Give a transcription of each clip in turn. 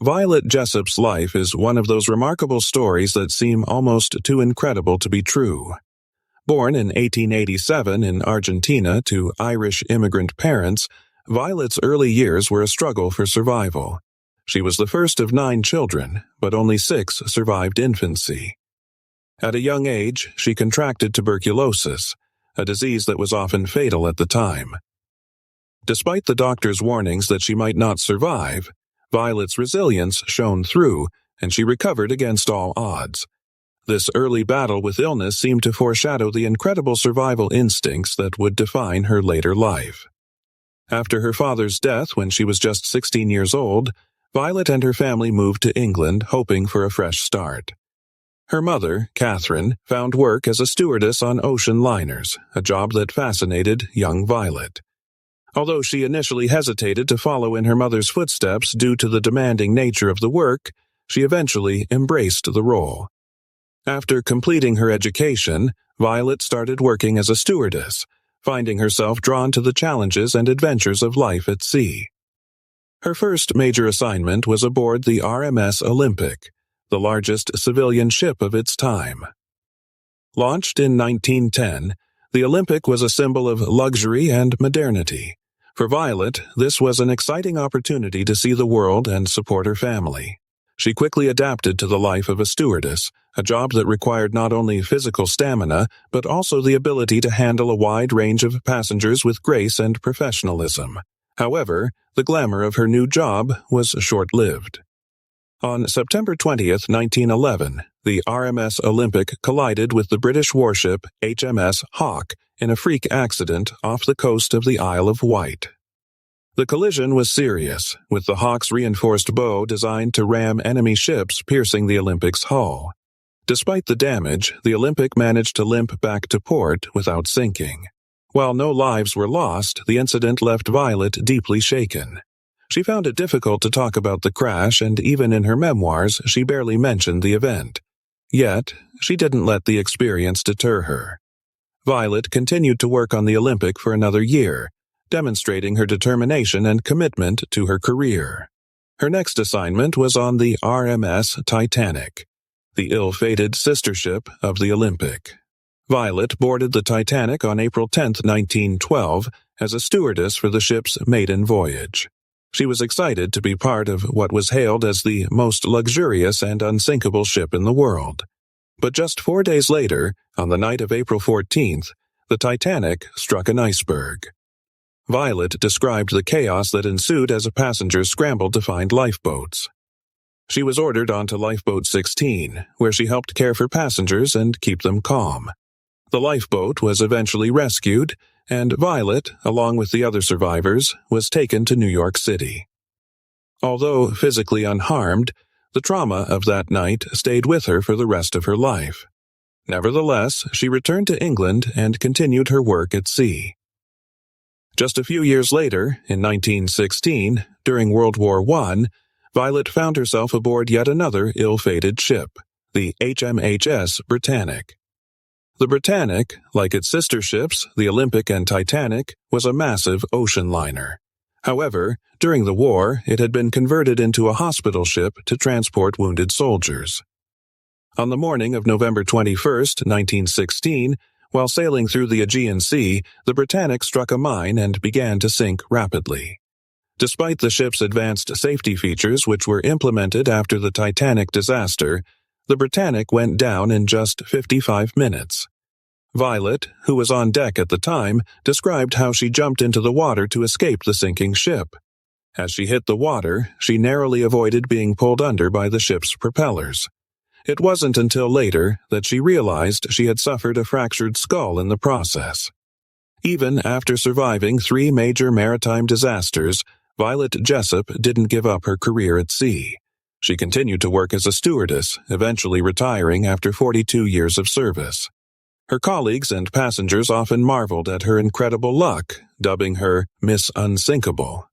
Violet Jessop's life is one of those remarkable stories that seem almost too incredible to be true. Born in 1887 in Argentina to Irish immigrant parents, Violet's early years were a struggle for survival. She was the first of 9 children, but only 6 survived infancy. At a young age, she contracted tuberculosis, a disease that was often fatal at the time. Despite the doctor's warnings that she might not survive, Violet's resilience shone through, and she recovered against all odds. This early battle with illness seemed to foreshadow the incredible survival instincts that would define her later life. After her father's death when she was just 16 years old, Violet and her family moved to England, hoping for a fresh start. Her mother, Catherine, found work as a stewardess on ocean liners, a job that fascinated young Violet. Although she initially hesitated to follow in her mother's footsteps due to the demanding nature of the work, she eventually embraced the role. After completing her education, Violet started working as a stewardess, finding herself drawn to the challenges and adventures of life at sea. Her first major assignment was aboard the RMS Olympic, the largest civilian ship of its time. Launched in 1910, the Olympic was a symbol of luxury and modernity. For Violet, this was an exciting opportunity to see the world and support her family. She quickly adapted to the life of a stewardess, a job that required not only physical stamina, but also the ability to handle a wide range of passengers with grace and professionalism. However, the glamour of her new job was short-lived. On September 20, 1911, the RMS Olympic collided with the British warship HMS Hawke in a freak accident off the coast of the Isle of Wight. The collision was serious, with the Hawke's reinforced bow designed to ram enemy ships piercing the Olympic's hull. Despite the damage, the Olympic managed to limp back to port without sinking. While no lives were lost, the incident left Violet deeply shaken. She found it difficult to talk about the crash, and even in her memoirs, she barely mentioned the event. Yet, she didn't let the experience deter her. Violet continued to work on the Olympic for another year, demonstrating her determination and commitment to her career. Her next assignment was on the RMS Titanic, the ill-fated sister ship of the Olympic. Violet boarded the Titanic on April 10, 1912, as a stewardess for the ship's maiden voyage. She was excited to be part of what was hailed as the most luxurious and unsinkable ship in the world. But just 4 days later, on the night of April 14th, the Titanic struck an iceberg. Violet described the chaos that ensued as passengers scrambled to find lifeboats. She was ordered onto Lifeboat 16, where she helped care for passengers and keep them calm. The lifeboat was eventually rescued, and Violet, along with the other survivors, was taken to New York City. Although physically unharmed, the trauma of that night stayed with her for the rest of her life. Nevertheless, she returned to England and continued her work at sea. Just a few years later, in 1916, during World War I, Violet found herself aboard yet another ill-fated ship, the HMHS Britannic. The Britannic, like its sister ships, the Olympic and Titanic, was a massive ocean liner. However, during the war, it had been converted into a hospital ship to transport wounded soldiers. On the morning of November 21, 1916, while sailing through the Aegean Sea, the Britannic struck a mine and began to sink rapidly. Despite the ship's advanced safety features which were implemented after the Titanic disaster, the Britannic went down in just 55 minutes. Violet, who was on deck at the time, described how she jumped into the water to escape the sinking ship. As she hit the water, she narrowly avoided being pulled under by the ship's propellers. It wasn't until later that she realized she had suffered a fractured skull in the process. Even after surviving 3 major maritime disasters, Violet Jessop didn't give up her career at sea. She continued to work as a stewardess, eventually retiring after 42 years of service. Her colleagues and passengers often marveled at her incredible luck, dubbing her Miss Unsinkable.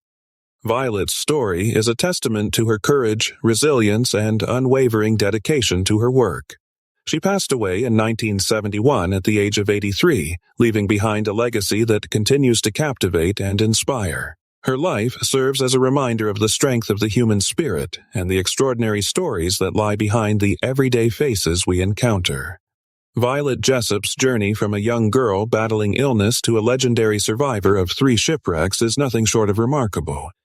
Violet's story is a testament to her courage, resilience, and unwavering dedication to her work. She passed away in 1971 at the age of 83, leaving behind a legacy that continues to captivate and inspire. Her life serves as a reminder of the strength of the human spirit and the extraordinary stories that lie behind the everyday faces we encounter. Violet Jessop's journey from a young girl battling illness to a legendary survivor of 3 shipwrecks is nothing short of remarkable,